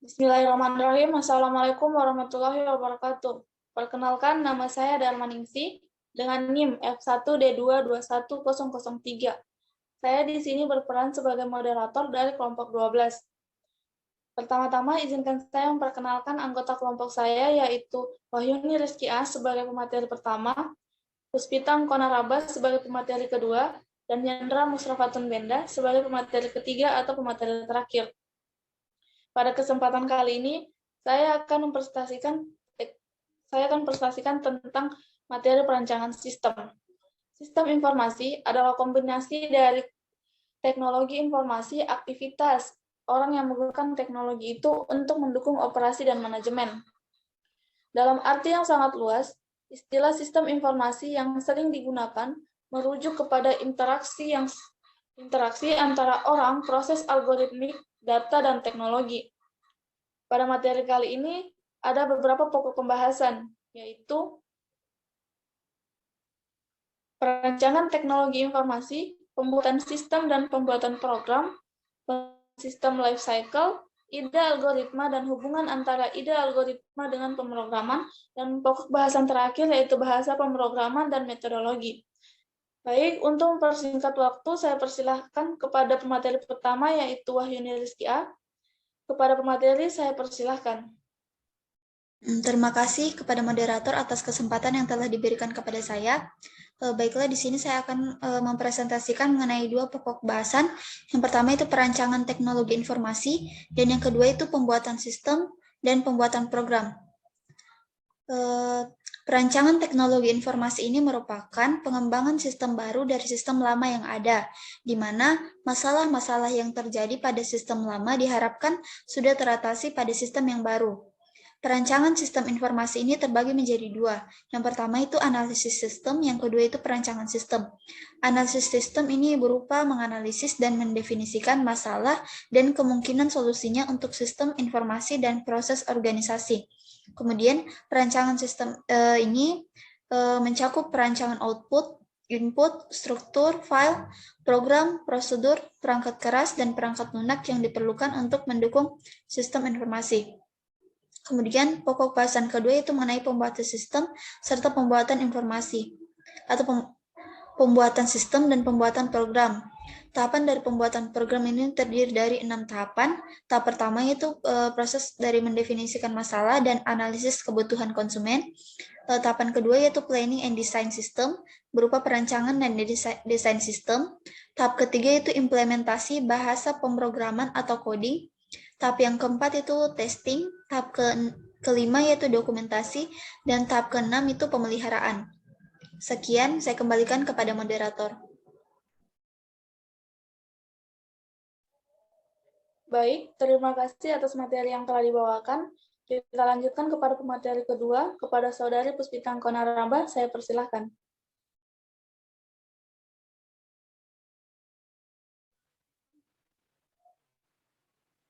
Bismillahirrahmanirrahim. Assalamualaikum warahmatullahi wabarakatuh. Perkenalkan, nama saya Darman Ningsi dengan NIM F1D2210003. Saya di sini berperan sebagai moderator dari kelompok 12. Pertama-tama, izinkan saya memperkenalkan anggota kelompok saya, yaitu Wahyuni Rizky A sebagai pemateri pertama, Puspita Konaraba sebagai pemateri kedua, dan Yandra Musrafatun Benda sebagai pemateri ketiga atau pemateri terakhir. Pada kesempatan kali ini, saya akan presentasikan tentang materi perancangan sistem. Sistem informasi adalah kombinasi dari teknologi informasi, aktivitas orang yang menggunakan teknologi itu untuk mendukung operasi dan manajemen. Dalam arti yang sangat luas, istilah sistem informasi yang sering digunakan merujuk kepada interaksi antara orang, proses algoritmik, data, dan teknologi. Pada materi kali ini ada beberapa pokok pembahasan, yaitu perancangan teknologi informasi, pembuatan sistem dan pembuatan program, sistem life cycle, ide algoritma dan hubungan antara ide algoritma dengan pemrograman, dan pokok bahasan terakhir yaitu bahasa pemrograman dan metodologi. Baik, untuk mempersingkat waktu, saya persilahkan kepada pemateri pertama yaitu Wahyuni Rizky A. Kepada pemateri, saya persilahkan. Terima kasih kepada moderator atas kesempatan yang telah diberikan kepada saya. Baiklah, di sini saya akan mempresentasikan mengenai dua pokok bahasan. Yang pertama itu perancangan teknologi informasi, dan yang kedua itu pembuatan sistem dan pembuatan program. Perancangan teknologi informasi ini merupakan pengembangan sistem baru dari sistem lama yang ada, di mana masalah-masalah yang terjadi pada sistem lama diharapkan sudah teratasi pada sistem yang baru. Perancangan sistem informasi ini terbagi menjadi dua. Yang pertama itu analisis sistem, yang kedua itu perancangan sistem. Analisis sistem ini berupa menganalisis dan mendefinisikan masalah dan kemungkinan solusinya untuk sistem informasi dan proses organisasi. Kemudian perancangan sistem ini mencakup perancangan output, input, struktur, file, program, prosedur, perangkat keras, dan perangkat lunak yang diperlukan untuk mendukung sistem informasi. Kemudian pokok bahasan kedua itu mengenai pembuatan sistem serta pembuatan informasi atau pembuatan sistem dan pembuatan program. Tahapan dari pembuatan program ini terdiri dari 6 tahapan. Tahap pertama yaitu proses dari mendefinisikan masalah dan analisis kebutuhan konsumen. Tahapan kedua yaitu planning and design system, berupa perancangan dan desain sistem. Tahap ketiga yaitu implementasi bahasa pemrograman atau coding. Tahap yang keempat itu testing, tahap kelima yaitu dokumentasi, dan tahap keenam itu pemeliharaan. Sekian, saya kembalikan kepada moderator. Baik, terima kasih atas materi yang telah dibawakan. Kita lanjutkan kepada pemateri kedua, kepada Saudari Puspita Konaraba, saya persilahkan.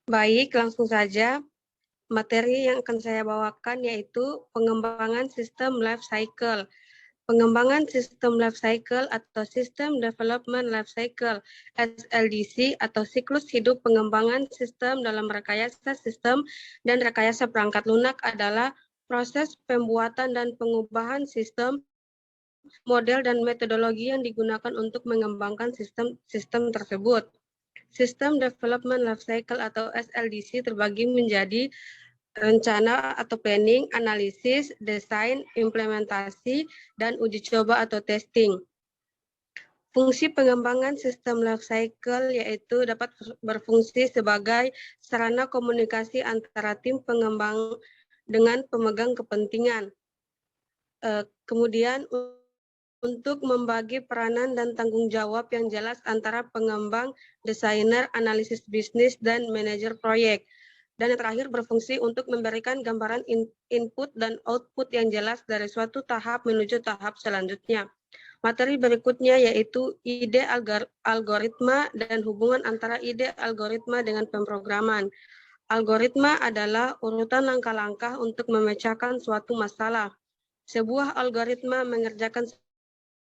Baik, langsung saja. Materi yang akan saya bawakan yaitu pengembangan sistem life cycle. Pengembangan sistem life cycle atau System Development Life Cycle (SLDC) atau siklus hidup pengembangan sistem dalam rekayasa sistem dan rekayasa perangkat lunak adalah proses pembuatan dan pengubahan sistem, model dan metodologi yang digunakan untuk mengembangkan sistem tersebut. Sistem Development Life Cycle atau SLDC terbagi menjadi rencana atau planning, analisis, desain, implementasi, dan uji coba atau testing. Fungsi pengembangan sistem life cycle yaitu dapat berfungsi sebagai sarana komunikasi antara tim pengembang dengan pemegang kepentingan. Kemudian untuk membagi peranan dan tanggung jawab yang jelas antara pengembang, desainer, analisis bisnis, dan manajer proyek. Dan yang terakhir berfungsi untuk memberikan gambaran input dan output yang jelas dari suatu tahap menuju tahap selanjutnya. Materi berikutnya yaitu ide algoritma dan hubungan antara ide algoritma dengan pemrograman. Algoritma adalah urutan langkah-langkah untuk memecahkan suatu masalah. Sebuah algoritma mengerjakan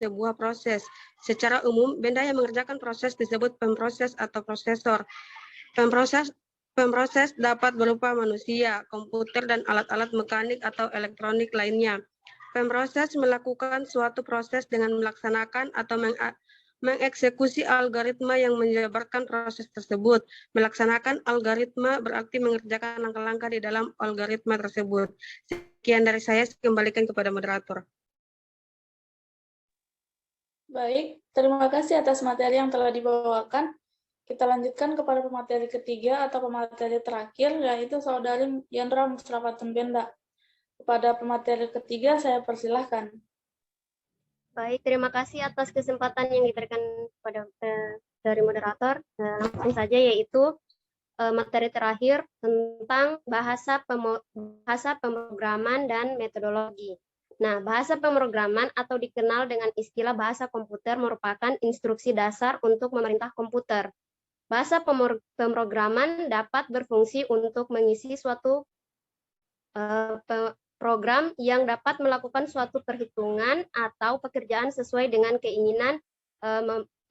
sebuah proses. Secara umum, benda yang mengerjakan proses disebut pemproses atau prosesor. Pemroses dapat berupa manusia, komputer, dan alat-alat mekanik atau elektronik lainnya. Pemroses melakukan suatu proses dengan melaksanakan atau mengeksekusi algoritma yang menjabarkan proses tersebut. Melaksanakan algoritma berarti mengerjakan langkah-langkah di dalam algoritma tersebut. Sekian dari saya kembalikan kepada moderator. Baik, terima kasih atas materi yang telah dibawakan. Kita lanjutkan kepada pemateri ketiga atau pemateri terakhir, yaitu Saudari Yandra Musrafatun Benda. Kepada pemateri ketiga, saya persilahkan. Baik, terima kasih atas kesempatan yang diberikan kepada dari moderator. Langsung saja, yaitu materi terakhir tentang bahasa pemrograman dan metodologi. Nah, bahasa pemrograman atau dikenal dengan istilah bahasa komputer merupakan instruksi dasar untuk memerintah komputer. Bahasa pemrograman dapat berfungsi untuk mengisi suatu program yang dapat melakukan suatu perhitungan atau pekerjaan sesuai dengan keinginan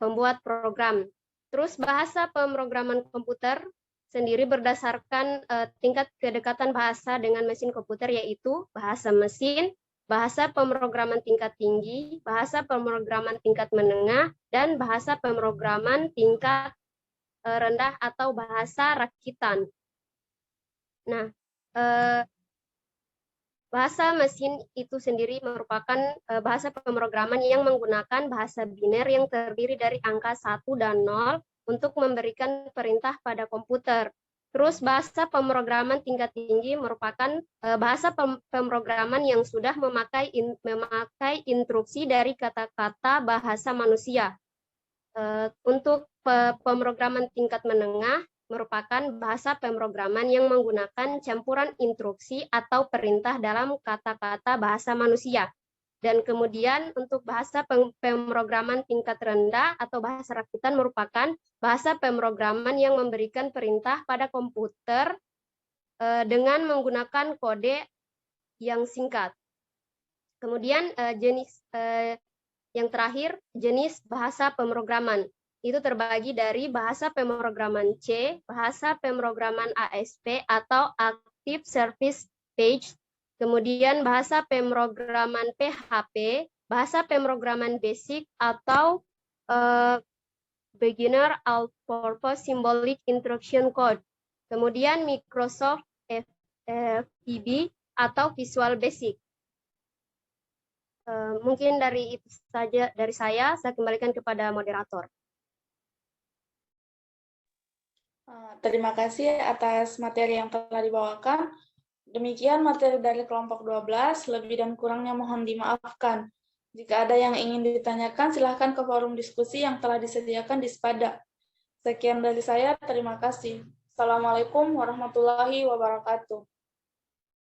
pembuat program. Terus bahasa pemrograman komputer sendiri berdasarkan tingkat kedekatan bahasa dengan mesin komputer, yaitu bahasa mesin, bahasa pemrograman tingkat tinggi, bahasa pemrograman tingkat menengah, dan bahasa pemrograman tingkat rendah atau bahasa rakitan. Nah, bahasa mesin itu sendiri merupakan bahasa pemrograman yang menggunakan bahasa biner yang terdiri dari angka 1 dan 0 untuk memberikan perintah pada komputer. Terus bahasa pemrograman tingkat tinggi merupakan bahasa pemrograman yang sudah memakai instruksi dari kata-kata bahasa manusia. Untuk pemrograman tingkat menengah merupakan bahasa pemrograman yang menggunakan campuran instruksi atau perintah dalam kata-kata bahasa manusia. Dan kemudian untuk bahasa pemrograman tingkat rendah atau bahasa rakitan merupakan bahasa pemrograman yang memberikan perintah pada komputer dengan menggunakan kode yang singkat. Kemudian yang terakhir, jenis bahasa pemrograman. Itu terbagi dari bahasa pemrograman C, bahasa pemrograman ASP atau Active Service Page, kemudian bahasa pemrograman PHP, bahasa pemrograman basic atau Beginner All-Purpose Symbolic Instruction Code, kemudian Microsoft VB atau Visual Basic. Mungkin dari itu saja dari saya kembalikan kepada moderator. Terima kasih atas materi yang telah dibawakan. Demikian materi dari kelompok 12, lebih dan kurangnya mohon dimaafkan. Jika ada yang ingin ditanyakan, silahkan ke forum diskusi yang telah disediakan di Spada. Sekian dari saya, terima kasih. Assalamualaikum warahmatullahi wabarakatuh.